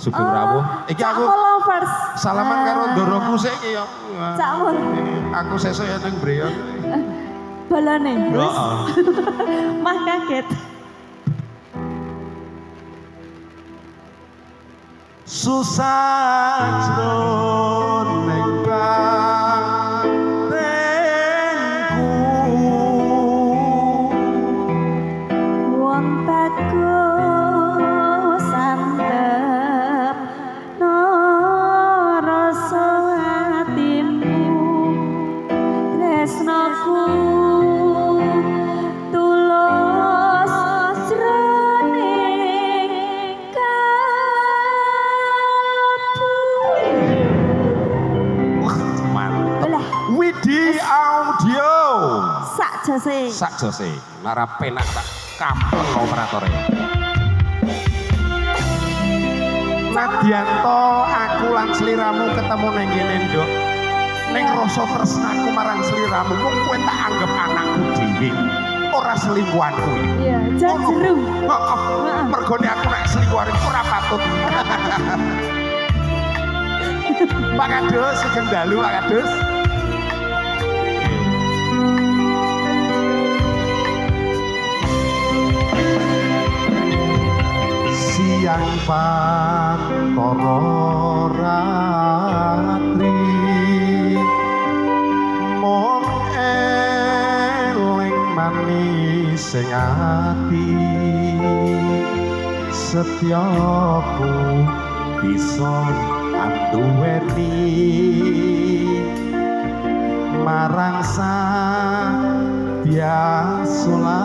Sugeng rawuh. Iki aku lovers. salaman karo ndoroku sik iki ya. Cakmun. Aku sesuk ya nang Breyon. Balane. Heeh. Mah kaget. Susah jroning batinku Wong bagus santep no rasa hatimu tresnaku tulus jroning Widi Audio sak jose nara penak tak kampung operatore Nadianto aku lan sliramu ketemu neng kene nduk ning rasa tresnaku marang sliramu mung kowe tak anggap anakku dhewe ora selingkuhanku iya jajeru mergone aku nek selingkuhan ora patut Pak Kadus sugeng dalu Pak Kadus siang pantoro ratri mong eling manis sing ati setyaku bisa atuweni marang sang biasulaki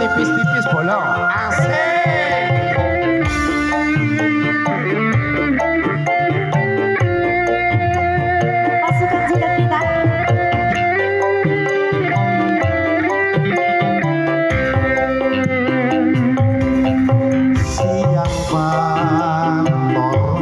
tipis-tipis bolong asik pasukan joget kita siang pantoro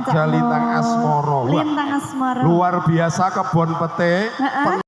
kanca. Ada lintang asmara. Wah, Lintang asmara. luar biasa kebon pete. Heeh.